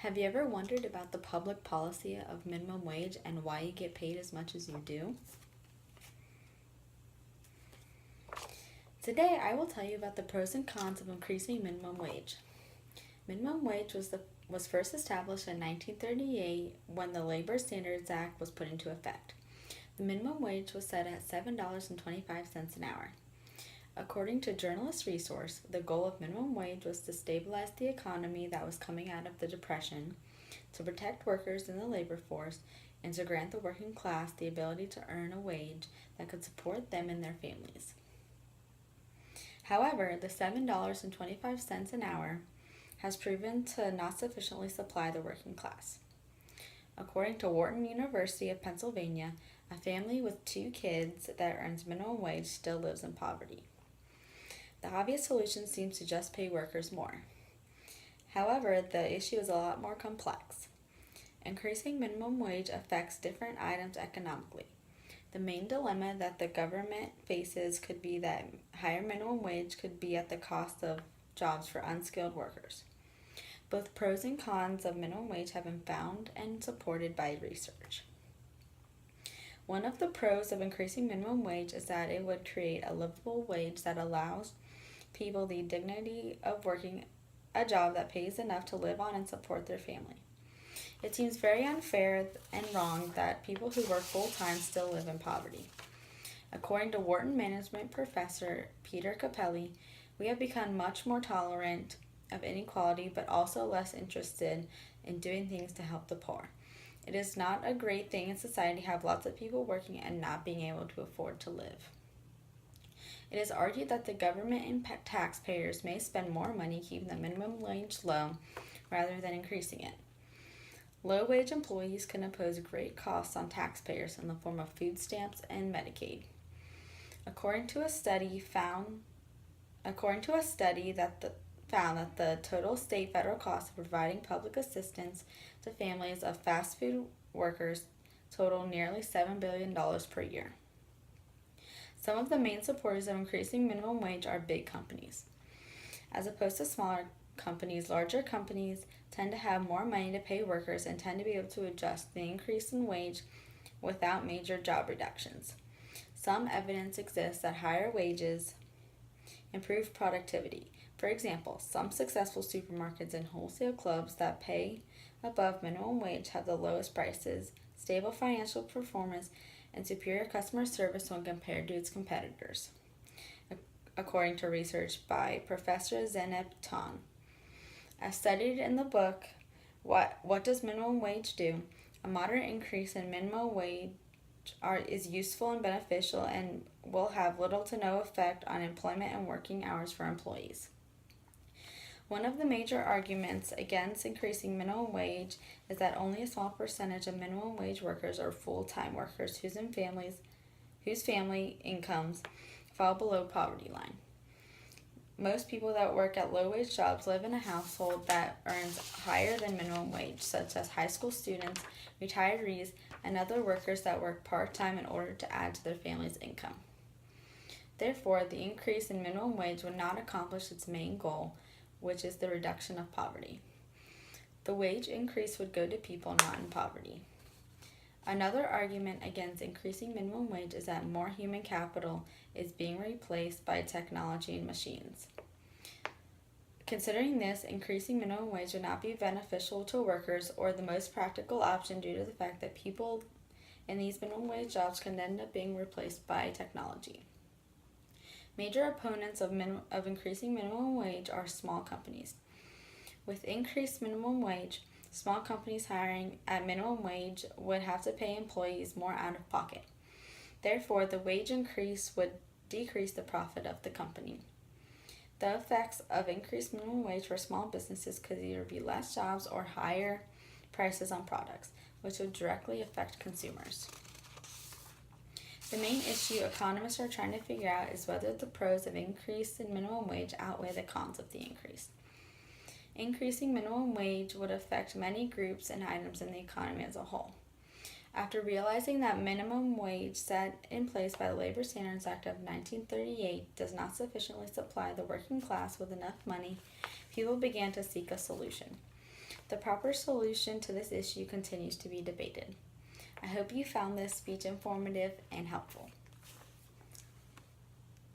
Have you ever wondered about the public policy of minimum wage and why you get paid as much as you do? Today I will tell you about the pros and cons of increasing minimum wage. Minimum wage was first established in 1938 when the Labor Standards Act was put into effect. The minimum wage was set at $7.25 an hour. According to Journalist Resource, the goal of minimum wage was to stabilize the economy that was coming out of the Depression, to protect workers in the labor force, and to grant the working class the ability to earn a wage that could support them and their families. However, the $7.25 an hour has proven to not sufficiently supply the working class. According to Wharton University of Pennsylvania, a family with 2 kids that earns minimum wage still lives in poverty. The obvious solution seems to just pay workers more. However, the issue is a lot more complex. Increasing minimum wage affects different items economically. The main dilemma that the government faces could be that higher minimum wage could be at the cost of jobs for unskilled workers. Both pros and cons of minimum wage have been found and supported by research. One of the pros of increasing minimum wage is that it would create a livable wage that allows people the dignity of working a job that pays enough to live on and support their family. It seems very unfair and wrong that people who work full-time still live in poverty. According to Wharton Management professor Peter Capelli, we have become much more tolerant of inequality but also less interested in doing things to help the poor. It is not a great thing in society to have lots of people working and not being able to afford to live. It is argued that the government and taxpayers may spend more money keeping the minimum wage low rather than increasing it. Low-wage employees can impose great costs on taxpayers in the form of food stamps and Medicaid. According to a study found that the total state-federal cost of providing public assistance to families of fast food workers total nearly $7 billion per year. Some of the main supporters of increasing minimum wage are big companies. As opposed to smaller companies, larger companies tend to have more money to pay workers and tend to be able to adjust the increase in wage without major job reductions. Some evidence exists that higher wages improve productivity. For example, some successful supermarkets and wholesale clubs that pay above minimum wage have the lowest prices, stable financial performance, and superior customer service when compared to its competitors, according to research by Professor Zeynep Ton. As studied in the book, What Does Minimum Wage Do? A moderate increase in minimum wage is useful and beneficial and will have little to no effect on employment and working hours for employees. One of the major arguments against increasing minimum wage is that only a small percentage of minimum wage workers are full-time workers whose family incomes fall below poverty line. Most people that work at low-wage jobs live in a household that earns higher than minimum wage, such as high school students, retirees, and other workers that work part-time in order to add to their family's income. Therefore, the increase in minimum wage would not accomplish its main goal, which is the reduction of poverty. The wage increase would go to people not in poverty. Another argument against increasing minimum wage is that more human capital is being replaced by technology and machines. Considering this, increasing minimum wage would not be beneficial to workers or the most practical option due to the fact that people in these minimum wage jobs can end up being replaced by technology. Major opponents of increasing minimum wage are small companies. With increased minimum wage, small companies hiring at minimum wage would have to pay employees more out of pocket. Therefore, the wage increase would decrease the profit of the company. The effects of increased minimum wage for small businesses could either be less jobs or higher prices on products, which would directly affect consumers. The main issue economists are trying to figure out is whether the pros of increase in minimum wage outweigh the cons of the increase. Increasing minimum wage would affect many groups and items in the economy as a whole. After realizing that minimum wage set in place by the Labor Standards Act of 1938 does not sufficiently supply the working class with enough money, people began to seek a solution. The proper solution to this issue continues to be debated. I hope you found this speech informative and helpful.